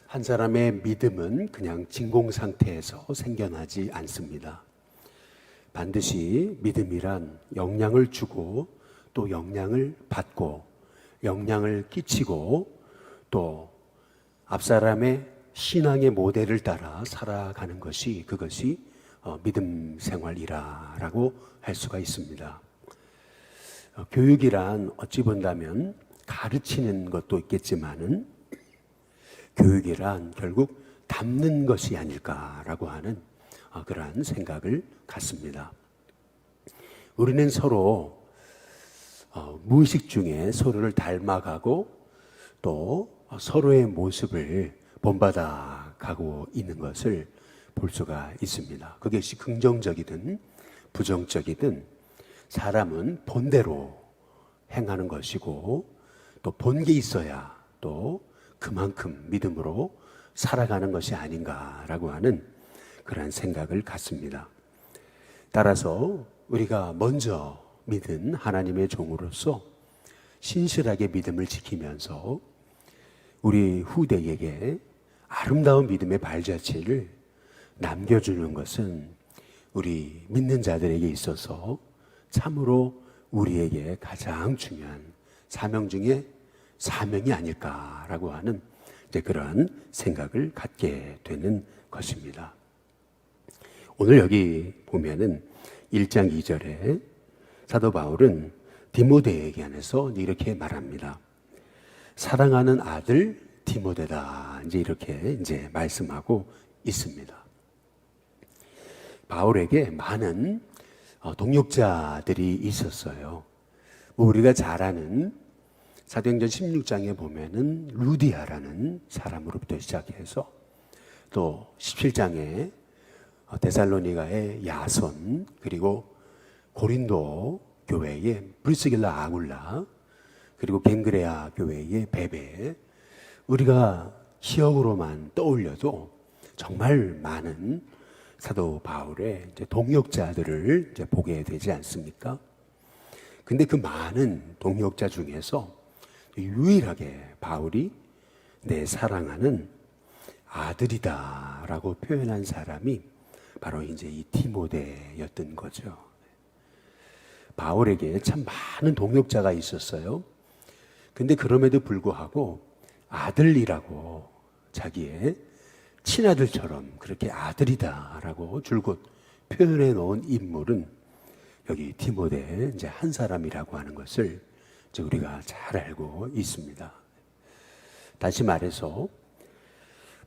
한 사람의 믿음은 그냥 진공 상태에서 생겨나지 않습니다. 반드시 믿음이란 영향을 주고 또 영향을 받고 영향을 끼치고 또 앞사람의 신앙의 모델을 따라 살아가는 것이 그것이 믿음 생활이라고 할 수가 있습니다. 교육이란 어찌 본다면 가르치는 것도 있겠지만은 교육이란 결국 담는 것이 아닐까라고 하는 그러한 생각을 갖습니다. 우리는 서로 무의식 중에 서로를 닮아가고 또 서로의 모습을 본받아 가고 있는 것을 볼 수가 있습니다. 그것이 긍정적이든 부정적이든 사람은 본대로 행하는 것이고 또 본 게 있어야 또 그만큼 믿음으로 살아가는 것이 아닌가라고 하는 그러한 생각을 갖습니다. 따라서 우리가 먼저 믿은 하나님의 종으로서 신실하게 믿음을 지키면서 우리 후대에게 아름다운 믿음의 발자취를 남겨주는 것은 우리 믿는 자들에게 있어서 참으로 우리에게 가장 중요한 사명 중에 사명이 아닐까라고 하는 그러한 생각을 갖게 되는 것입니다. 오늘 여기 보면은 1장 2절에 사도 바울은 디모데에게 한해서 이렇게 말합니다. 사랑하는 아들 디모데다. 이렇게 말씀하고 있습니다. 바울에게 많은 동역자들이 있었어요. 우리가 잘 아는 사도행전 16장에 보면은 루디아라는 사람으로부터 시작해서 또 17장에 데살로니가의 야손 그리고 고린도 교회의 브리스길라 아굴라 그리고 갱그레아 교회의 베베 우리가 기억으로만 떠올려도 정말 많은 사도 바울의 동역자들을 보게 되지 않습니까? 근데 그 많은 동역자 중에서 유일하게 바울이 내 사랑하는 아들이다라고 표현한 사람이 바로 이 디모데였던 거죠. 바울에게 참 많은 동역자가 있었어요. 근데 그럼에도 불구하고 아들이라고 자기의 친아들처럼 그렇게 아들이다라고 줄곧 표현해 놓은 인물은 여기 디모데 한 사람이라고 하는 것을 우리가 잘 알고 있습니다. 다시 말해서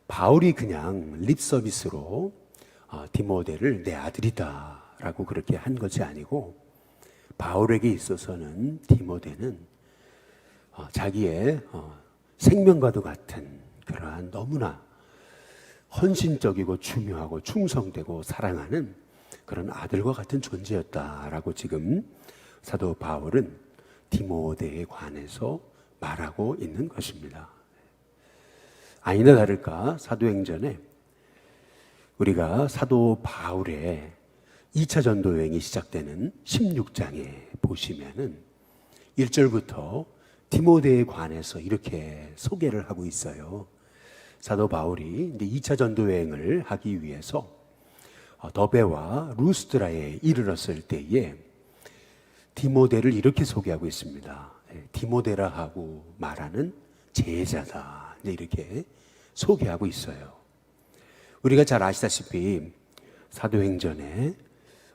바울이 그냥 립 서비스로 디모데를 내 아들이다라고 그렇게 한 것이 아니고 바울에게 있어서는 디모데는 자기의 생명과도 같은 그러한 너무나 헌신적이고 중요하고 충성되고 사랑하는 그런 아들과 같은 존재였다라고 지금 사도 바울은 디모데에 관해서 말하고 있는 것입니다. 아니나 다를까 사도행전에 우리가 사도 바울의 2차 전도 여행이 시작되는 16장에 보시면은 1절부터 디모데에 관해서 이렇게 소개를 하고 있어요. 사도 바울이 2차 전도 여행을 하기 위해서 더베와 루스드라에 이르렀을 때에 디모데를 이렇게 소개하고 있습니다. 디모데라 하고 말하는 제자다. 이렇게 소개하고 있어요. 우리가 잘 아시다시피 사도행전에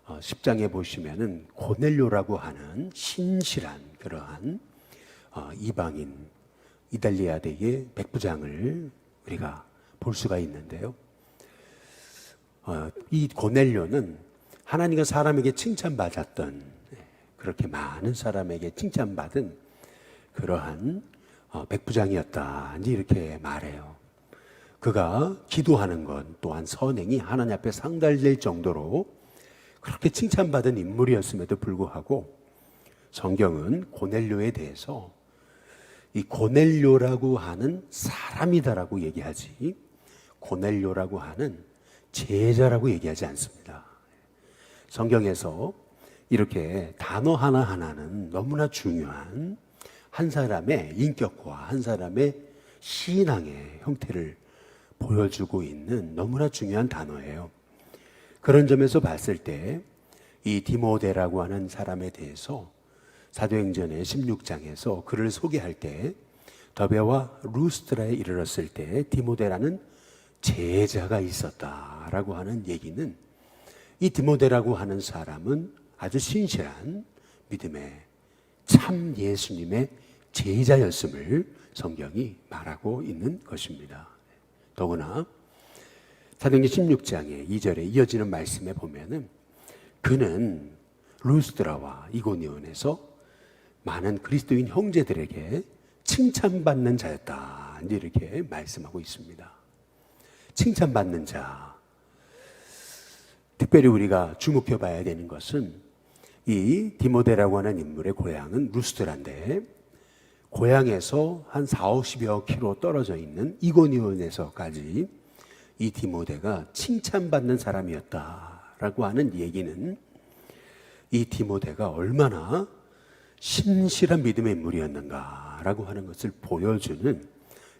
10장에 보시면은 고넬료라고 하는 신실한 그러한 이방인 이달리아대의 백부장을 우리가 볼 수가 있는데요. 이 고넬료는 하나님과 사람에게 칭찬받았던 그렇게 많은 사람에게 칭찬받은 그러한 백부장이었다. 이렇게 말해요. 그가 기도하는 것 또한 선행이 하나님 앞에 상달될 정도로 그렇게 칭찬받은 인물이었음에도 불구하고 성경은 고넬료에 대해서 이 고넬료라고 하는 사람이다라고 얘기하지 고넬료라고 하는 제자라고 얘기하지 않습니다. 성경에서 이렇게 단어 하나하나는 너무나 중요한 한 사람의 인격과 한 사람의 신앙의 형태를 보여주고 있는 너무나 중요한 단어예요. 그런 점에서 봤을 때 이 디모데라고 하는 사람에 대해서 사도행전의 16장에서 그를 소개할 때 더베와 루스드라에 이르렀을 때 디모데라는 제자가 있었다라고 하는 얘기는 이 디모데라고 하는 사람은 아주 신실한 믿음의 참 예수님의 제자였음을 성경이 말하고 있는 것입니다. 더구나 사도행전 16장의 2절에 이어지는 말씀에 보면은 그는 루스드라와 이고니온에서 많은 그리스도인 형제들에게 칭찬받는 자였다, 이렇게 말씀하고 있습니다. 칭찬받는 자, 특별히 우리가 주목해 봐야 되는 것은 이 디모데라고 하는 인물의 고향은 루스드라인데 고향에서 한 40여 킬로 떨어져 있는 이고니온에서까지 이 디모데가 칭찬받는 사람이었다라고 하는 얘기는 이 디모데가 얼마나 신실한 믿음의 인물이었는가라고 하는 것을 보여주는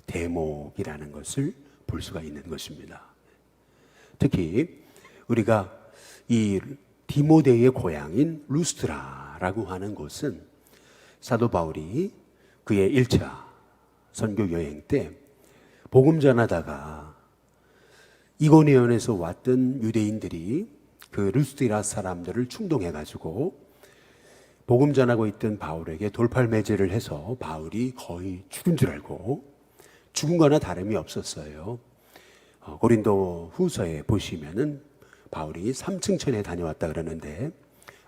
대목이라는 것을 볼 수가 있는 것입니다. 특히 우리가 이 디모데의 고향인 루스드라라고 하는 곳은 사도 바울이 그의 1차 선교 여행 때 복음 전하다가 이고니온에서 왔던 유대인들이 그 루스드라 사람들을 충동해가지고 복음 전하고 있던 바울에게 돌팔매질을 해서 바울이 거의 죽은 줄 알고 죽은 거나 다름이 없었어요. 고린도 후서에 보시면은 바울이 삼층천에 다녀왔다 그러는데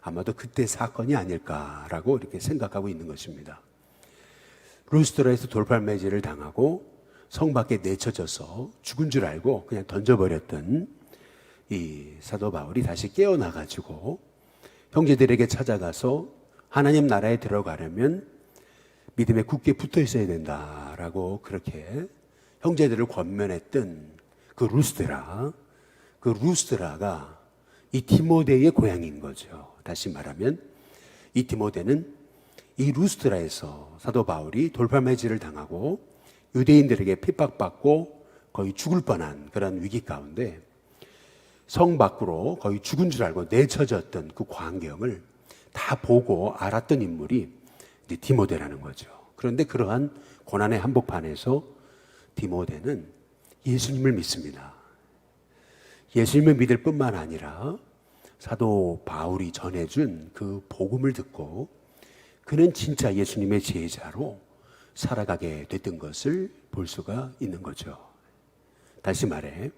아마도 그때 사건이 아닐까라고 이렇게 생각하고 있는 것입니다. 루스드라에서 돌팔매질을 당하고 성 밖에 내쳐져서 죽은 줄 알고 그냥 던져버렸던 이 사도 바울이 다시 깨어나가지고 형제들에게 찾아가서 하나님 나라에 들어가려면 믿음에 굳게 붙어 있어야 된다라고 그렇게 형제들을 권면했던 그 루스드라가 이 디모데의 고향인 거죠. 다시 말하면 이 디모데는 이 루스드라에서 사도 바울이 돌팔매질을 당하고 유대인들에게 핍박받고 거의 죽을 뻔한 그런 위기 가운데 성 밖으로 거의 죽은 줄 알고 내쳐졌던 그 광경을 다 보고 알았던 인물이 이제 디모데라는 거죠. 그런데 그러한 고난의 한복판에서 디모데는 예수님을 믿습니다. 예수님을 믿을 뿐만 아니라 사도 바울이 전해준 그 복음을 듣고 그는 진짜 예수님의 제자로 살아가게 됐던 것을 볼 수가 있는 거죠. 다시 말해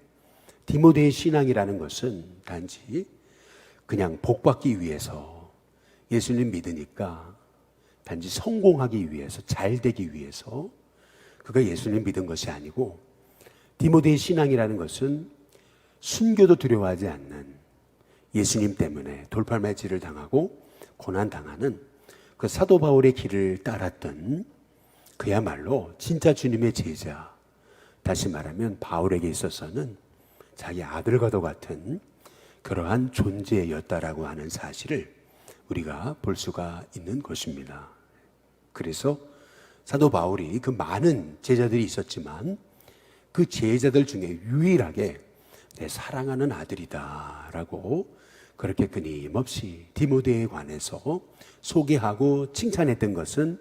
디모데의 신앙이라는 것은 단지 그냥 복받기 위해서 예수님 믿으니까 단지 성공하기 위해서 잘 되기 위해서 그가 예수님 믿은 것이 아니고 디모데의 신앙이라는 것은 순교도 두려워하지 않는 예수님 때문에 돌팔매질을 당하고 고난당하는 그 사도 바울의 길을 따랐던 그야말로 진짜 주님의 제자, 다시 말하면 바울에게 있어서는 자기 아들과도 같은 그러한 존재였다라고 하는 사실을 우리가 볼 수가 있는 것입니다. 그래서 사도 바울이 그 많은 제자들이 있었지만 그 제자들 중에 유일하게 내 사랑하는 아들이다라고 그렇게 끊임없이 디모데에 관해서 소개하고 칭찬했던 것은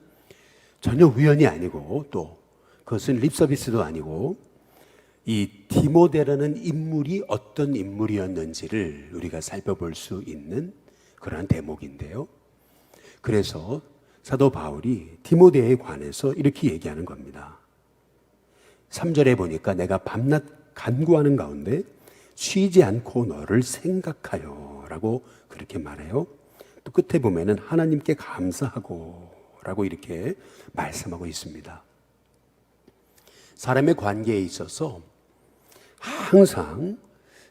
전혀 우연이 아니고 또 그것은 립서비스도 아니고 이 디모데라는 인물이 어떤 인물이었는지를 우리가 살펴볼 수 있는 그러한 대목인데요. 그래서 사도 바울이 디모데에 관해서 이렇게 얘기하는 겁니다. 3절에 보니까 내가 밤낮 간구하는 가운데 쉬지 않고 너를 생각하여 라고 그렇게 말해요. 또 끝에 보면은 하나님께 감사하고 라고 이렇게 말씀하고 있습니다. 사람의 관계에 있어서 항상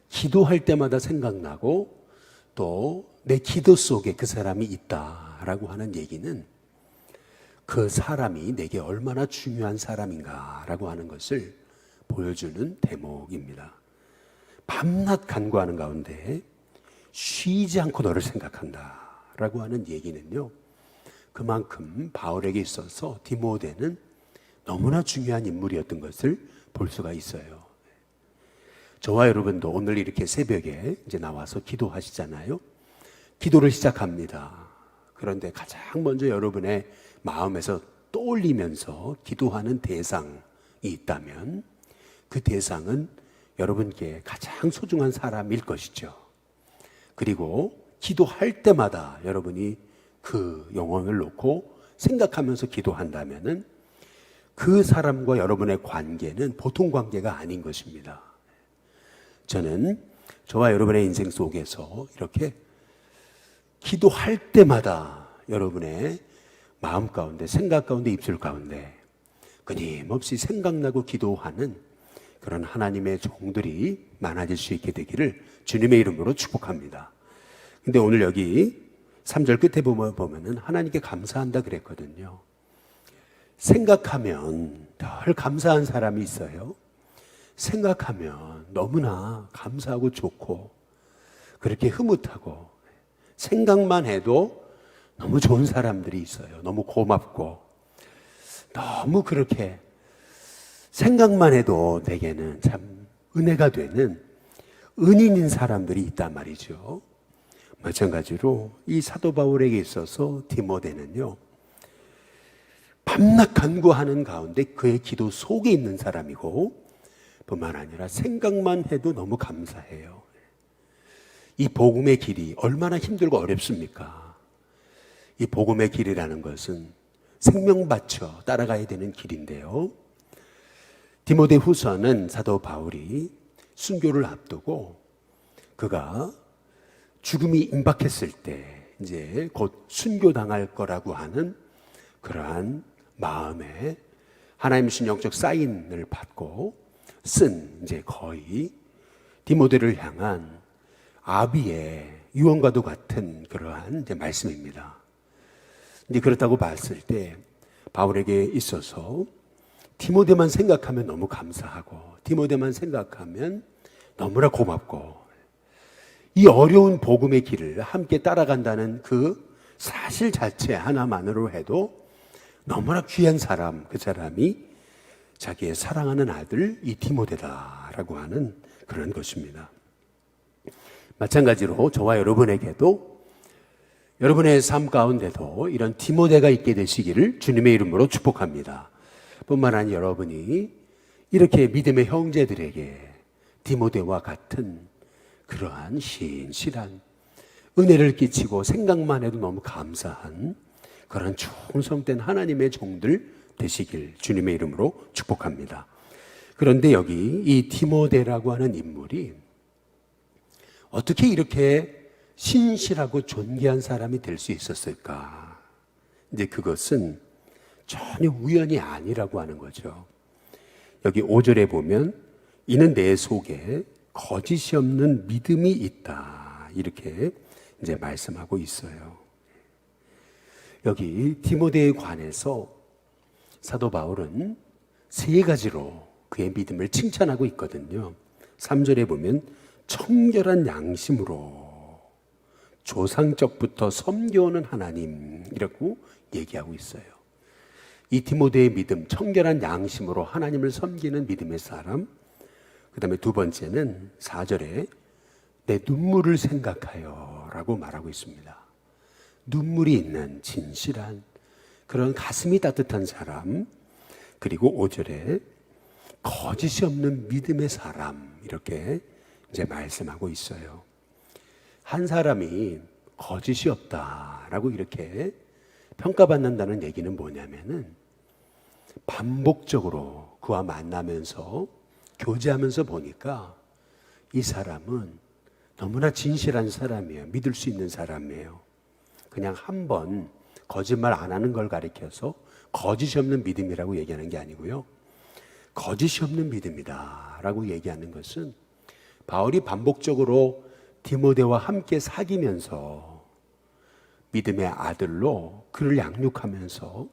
기도할 때마다 생각나고 또 내 기도 속에 그 사람이 있다라고 하는 얘기는 그 사람이 내게 얼마나 중요한 사람인가라고 하는 것을 보여주는 대목입니다. 밤낮 간구하는 가운데 쉬지 않고 너를 생각한다라고 하는 얘기는요, 그만큼 바울에게 있어서 디모데는 너무나 중요한 인물이었던 것을 볼 수가 있어요. 저와 여러분도 오늘 이렇게 새벽에 이제 나와서 기도하시잖아요. 기도를 시작합니다. 그런데 가장 먼저 여러분의 마음에서 떠올리면서 기도하는 대상이 있다면 그 대상은 여러분께 가장 소중한 사람일 것이죠. 그리고 기도할 때마다 여러분이 그 영혼을 놓고 생각하면서 기도한다면은 그 사람과 여러분의 관계는 보통 관계가 아닌 것입니다. 저는 저와 여러분의 인생 속에서 이렇게 기도할 때마다 여러분의 마음 가운데, 생각 가운데, 입술 가운데 끊임없이 생각나고 기도하는 그런 하나님의 종들이 많아질 수 있게 되기를 주님의 이름으로 축복합니다. 근데 오늘 여기 3절 끝에 보면은 하나님께 감사한다 그랬거든요. 생각하면 덜 감사한 사람이 있어요. 생각하면 너무나 감사하고 좋고 그렇게 흐뭇하고 생각만 해도 너무 좋은 사람들이 있어요. 너무 고맙고 너무 그렇게 생각만 해도 내게는 참 은혜가 되는 은인인 사람들이 있단 말이죠. 마찬가지로 이 사도 바울에게 있어서 디모데는요, 밤낮 간구하는 가운데 그의 기도 속에 있는 사람이고 뿐만 아니라 생각만 해도 너무 감사해요. 이 복음의 길이 얼마나 힘들고 어렵습니까? 이 복음의 길이라는 것은 생명 바쳐 따라가야 되는 길인데요. 디모데 후서는 사도 바울이 순교를 앞두고 그가 죽음이 임박했을 때 이제 곧 순교당할 거라고 하는 그러한 마음에 하나님 신령적 사인을 받고 쓴 이제 거의 디모데를 향한 아비의 유언과도 같은 그러한 이제 말씀입니다. 이제 그렇다고 봤을 때 바울에게 있어서 디모데만 생각하면 너무 감사하고 디모데만 생각하면 너무나 고맙고 이 어려운 복음의 길을 함께 따라간다는 그 사실 자체 하나만으로 해도 너무나 귀한 사람, 그 사람이 자기의 사랑하는 아들 이 디모데다라고 하는 그런 것입니다. 마찬가지로 저와 여러분에게도 여러분의 삶 가운데도 이런 디모데가 있게 되시기를 주님의 이름으로 축복합니다. 뿐만 아니라 여러분이 이렇게 믿음의 형제들에게 디모데와 같은 그러한 신실한 은혜를 끼치고 생각만 해도 너무 감사한 그런 충성된 하나님의 종들 되시길 주님의 이름으로 축복합니다. 그런데 여기 이 디모데라고 하는 인물이 어떻게 이렇게 신실하고 존귀한 사람이 될 수 있었을까? 이제 그것은 전혀 우연이 아니라고 하는 거죠. 여기 5절에 보면 이는 내 속에 거짓이 없는 믿음이 있다. 이렇게 이제 말씀하고 있어요. 여기 디모데에 관해서 사도 바울은 세 가지로 그의 믿음을 칭찬하고 있거든요. 3절에 보면 청결한 양심으로 조상적부터 섬겨오는 하나님이라고 얘기하고 있어요. 이 디모데의 믿음, 청결한 양심으로 하나님을 섬기는 믿음의 사람. 그 다음에 두 번째는 4절에 내 눈물을 생각하여 라고 말하고 있습니다. 눈물이 있는 진실한 그런 가슴이 따뜻한 사람. 그리고 5절에 거짓이 없는 믿음의 사람. 이렇게 이제 말씀하고 있어요. 한 사람이 거짓이 없다라고 이렇게 평가받는다는 얘기는 뭐냐면은 반복적으로 그와 만나면서 교제하면서 보니까 이 사람은 너무나 진실한 사람이에요. 믿을 수 있는 사람이에요. 그냥 한 번 거짓말 안 하는 걸 가리켜서 거짓이 없는 믿음이라고 얘기하는 게 아니고요. 거짓이 없는 믿음이다 라고 얘기하는 것은 바울이 반복적으로 디모데와 함께 사귀면서 믿음의 아들로 그를 양육하면서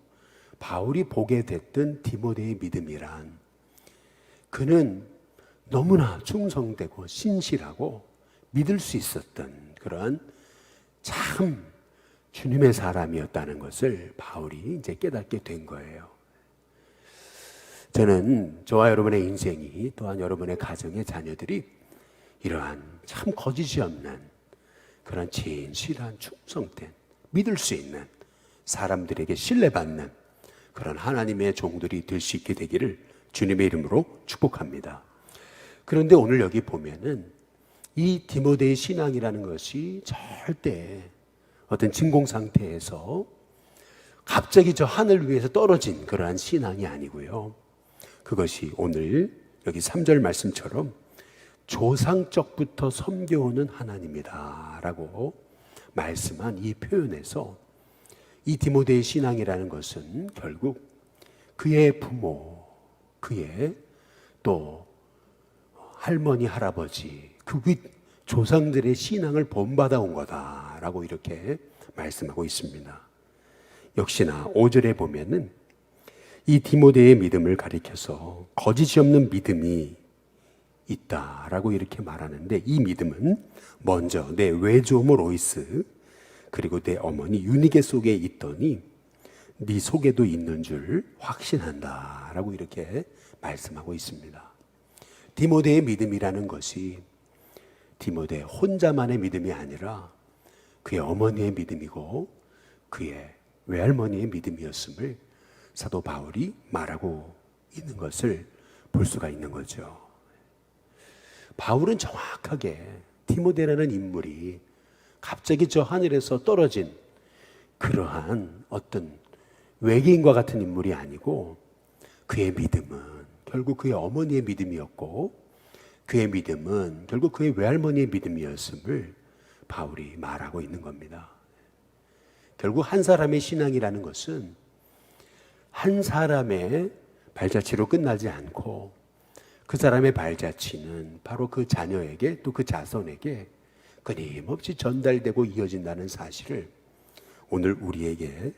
바울이 보게 됐던 디모데의 믿음이란 그는 너무나 충성되고 신실하고 믿을 수 있었던 그런 참 주님의 사람이었다는 것을 바울이 이제 깨닫게 된 거예요. 저는 저와 여러분의 인생이, 또한 여러분의 가정의 자녀들이 이러한 참 거짓이 없는 그런 진실한 충성된, 믿을 수 있는, 사람들에게 신뢰받는 그런 하나님의 종들이 될 수 있게 되기를 주님의 이름으로 축복합니다. 그런데 오늘 여기 보면은 이 디모데의 신앙이라는 것이 절대 어떤 진공 상태에서 갑자기 저 하늘 위에서 떨어진 그러한 신앙이 아니고요. 그것이 오늘 여기 3절 말씀처럼 조상적부터 섬겨오는 하나님이다 라고 말씀한 이 표현에서 이 디모데의 신앙이라는 것은 결국 그의 부모, 그의 또 할머니, 할아버지, 그 윗 조상들의 신앙을 본받아 온 거다라고 이렇게 말씀하고 있습니다. 역시나 5절에 보면은 이 디모데의 믿음을 가리켜서 거짓이 없는 믿음이 있다라고 이렇게 말하는데, 이 믿음은 먼저 내 외조모 로이스 그리고 내 어머니 유니게 속에 있더니 네 속에도 있는 줄 확신한다라고 이렇게 말씀하고 있습니다. 디모데의 믿음이라는 것이 디모데 혼자만의 믿음이 아니라 그의 어머니의 믿음이고 그의 외할머니의 믿음이었음을 사도 바울이 말하고 있는 것을 볼 수가 있는 거죠. 바울은 정확하게 디모데라는 인물이 갑자기 저 하늘에서 떨어진 그러한 어떤 외계인과 같은 인물이 아니고, 그의 믿음은 결국 그의 어머니의 믿음이었고, 그의 믿음은 결국 그의 외할머니의 믿음이었음을 바울이 말하고 있는 겁니다. 결국 한 사람의 신앙이라는 것은 한 사람의 발자취로 끝나지 않고 그 사람의 발자취는 바로 그 자녀에게, 또 그 자손에게 끊임없이 전달되고 이어진다는 사실을 오늘 우리에게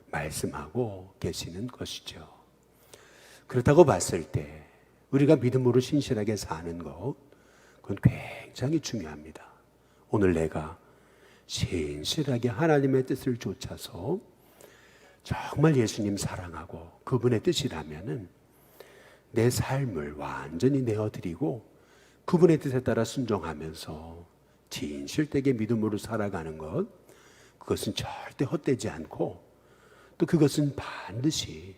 말씀하고 계시는 것이죠. 그렇다고 봤을 때 우리가 믿음으로 신실하게 사는 것, 그건 굉장히 중요합니다. 오늘 내가 신실하게 하나님의 뜻을 좇아서 정말 예수님 사랑하고 그분의 뜻이라면은 내 삶을 완전히 내어드리고 그분의 뜻에 따라 순종하면서 진실되게 믿음으로 살아가는 것, 그것은 절대 헛되지 않고, 또 그것은 반드시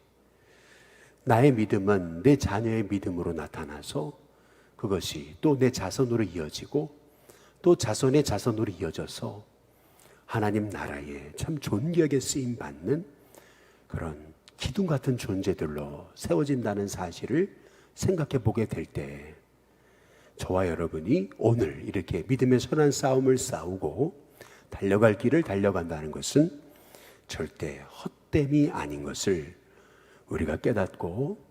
나의 믿음은 내 자녀의 믿음으로 나타나서 그것이 또 내 자손으로 이어지고 또 자손의 자손으로 이어져서 하나님 나라에 참 존귀하게 쓰임받는 그런 기둥 같은 존재들로 세워진다는 사실을 생각해 보게 될 때, 저와 여러분이 오늘 이렇게 믿음의 선한 싸움을 싸우고 달려갈 길을 달려간다는 것은 절대 헛됨이 아닌 것을 우리가 깨닫고,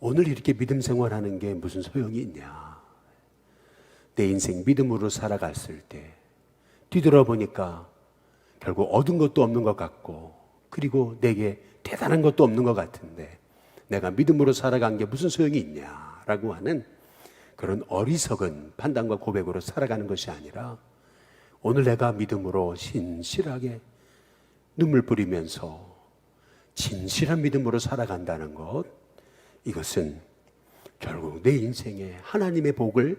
오늘 이렇게 믿음 생활하는 게 무슨 소용이 있냐, 내 인생 믿음으로 살아갔을 때 뒤돌아보니까 결국 얻은 것도 없는 것 같고, 그리고 내게 대단한 것도 없는 것 같은데 내가 믿음으로 살아간 게 무슨 소용이 있냐라고 하는 그런 어리석은 판단과 고백으로 살아가는 것이 아니라, 오늘 내가 믿음으로 신실하게 눈물 뿌리면서 진실한 믿음으로 살아간다는 것, 이것은 결국 내 인생에 하나님의 복을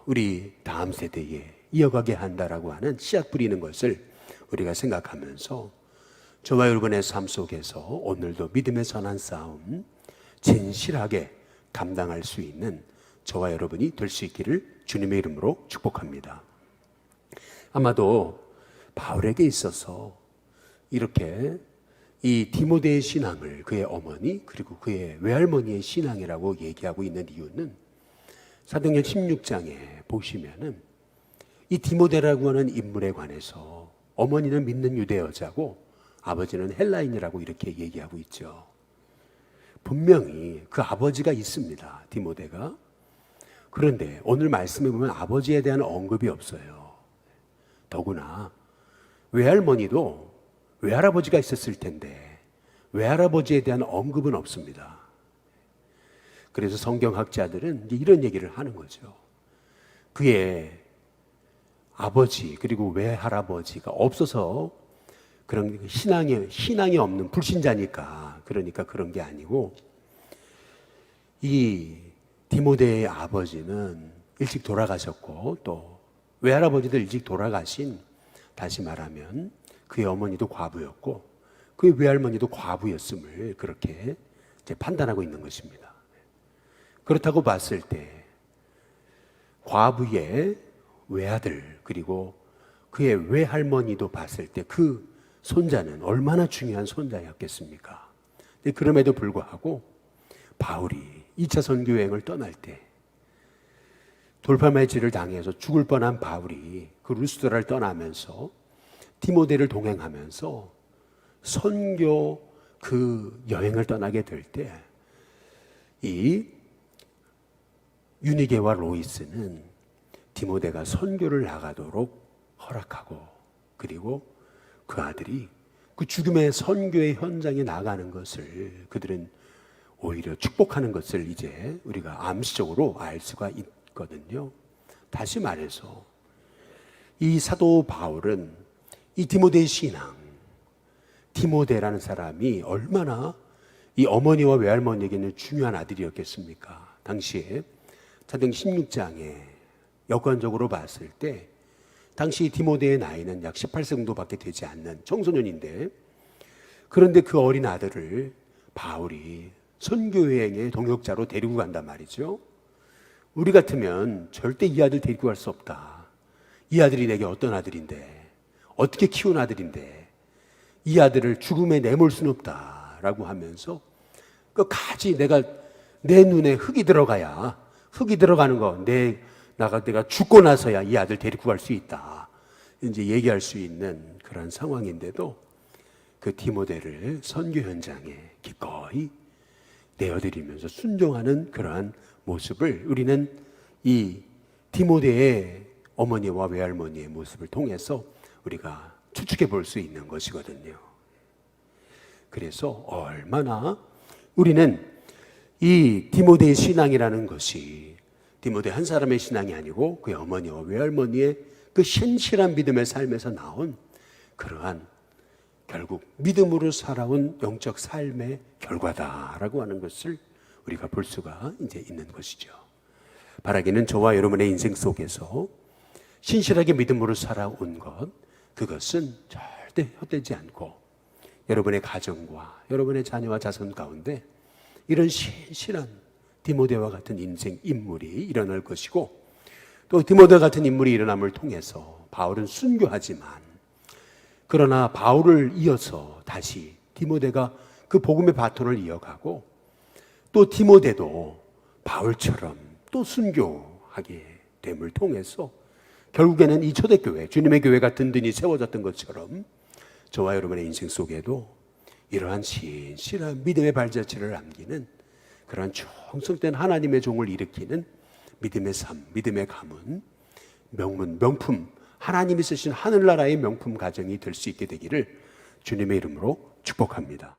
우리 다음 세대에 이어가게 한다라고 하는 씨앗 뿌리는 것을 우리가 생각하면서 저와 여러분의 삶 속에서 오늘도 믿음의 선한 싸움 진실하게 감당할 수 있는 저와 여러분이 될 수 있기를 주님의 이름으로 축복합니다. 아마도 바울에게 있어서 이렇게 이 디모데의 신앙을 그의 어머니 그리고 그의 외할머니의 신앙이라고 얘기하고 있는 이유는 사도행전 16장에 보시면은 이 디모데라고 하는 인물에 관해서 어머니는 믿는 유대 여자고 아버지는 헬라인이라고 이렇게 얘기하고 있죠. 분명히 그 아버지가 있습니다, 디모데가. 그런데 오늘 말씀에 보면 아버지에 대한 언급이 없어요. 더구나 외할머니도 외할아버지가 있었을 텐데 외할아버지에 대한 언급은 없습니다. 그래서 성경학자들은 이런 얘기를 하는 거죠. 그의 아버지 그리고 외할아버지가 없어서 그런 신앙이 없는 불신자니까, 그러니까 그런 게 아니고, 이 디모데의 아버지는 일찍 돌아가셨고 또 외할아버지도 일찍 돌아가신, 다시 말하면 그의 어머니도 과부였고 그의 외할머니도 과부였음을 그렇게 이제 판단하고 있는 것입니다. 그렇다고 봤을 때 과부의 외아들 그리고 그의 외할머니도 봤을 때 그 손자는 얼마나 중요한 손자였겠습니까? 그럼에도 불구하고 바울이 2차 선교 여행을 떠날 때 돌팔매질을 당해서 죽을 뻔한 바울이 그 루스드라를 떠나면서 디모데를 동행하면서 선교 그 여행을 떠나게 될 때 이 유니게와 로이스는 디모데가 선교를 나가도록 허락하고, 그리고 그 아들이 그 죽음의 선교의 현장에 나가는 것을 그들은 오히려 축복하는 것을 이제 우리가 암시적으로 알 수가 있거든요. 다시 말해서 이 사도 바울은 이 디모데의 신앙, 디모데라는 사람이 얼마나 이 어머니와 외할머니에게는 중요한 아들이었겠습니까? 당시에 사도행 16장에 역관적으로 봤을 때 당시 디모데의 나이는 약 18세 정도밖에 되지 않는 청소년인데, 그런데 그 어린 아들을 바울이 선교여행의 동역자로 데리고 간단 말이죠. 우리 같으면 절대 이 아들 데리고 갈 수 없다. 이 아들이 내게 어떤 아들인데, 어떻게 키운 아들인데 이 아들을 죽음에 내몰 수는 없다라고 하면서 끝까지 내가 내 눈에 흙이 들어가야, 흙이 들어가는 거 내가 죽고 나서야 이 아들 데리고 갈 수 있다, 이제 얘기할 수 있는 그런 상황인데도 그 디모데를 선교 현장에 기꺼이 내어드리면서 순종하는 그러한 모습을 우리는 이 디모데의 어머니와 외할머니의 모습을 통해서 우리가 추측해 볼 수 있는 것이거든요. 그래서 얼마나 우리는 이 디모데의 신앙이라는 것이 디모데 한 사람의 신앙이 아니고 그의 어머니와 외할머니의 그 신실한 믿음의 삶에서 나온 그러한 결국 믿음으로 살아온 영적 삶의 결과다라고 하는 것을 우리가 볼 수가 이제 있는 것이죠. 바라기는 저와 여러분의 인생 속에서 신실하게 믿음으로 살아온 것, 그것은 절대 헛되지 않고 여러분의 가정과 여러분의 자녀와 자손 가운데 이런 신실한 디모데와 같은 인생 인물이 일어날 것이고, 또 디모데 같은 인물이 일어남을 통해서 바울은 순교하지만, 그러나 바울을 이어서 다시 디모데가 그 복음의 바톤을 이어가고, 또 디모데도 바울처럼 또 순교하게 됨을 통해서 결국에는 이 초대교회, 주님의 교회가 든든히 세워졌던 것처럼 저와 여러분의 인생 속에도 이러한 신실한 믿음의 발자취를 남기는 그러한 충성된 하나님의 종을 일으키는 믿음의 삶, 믿음의 가문, 명품, 하나님이 쓰신 하늘나라의 명품 가정이 될 수 있게 되기를 주님의 이름으로 축복합니다.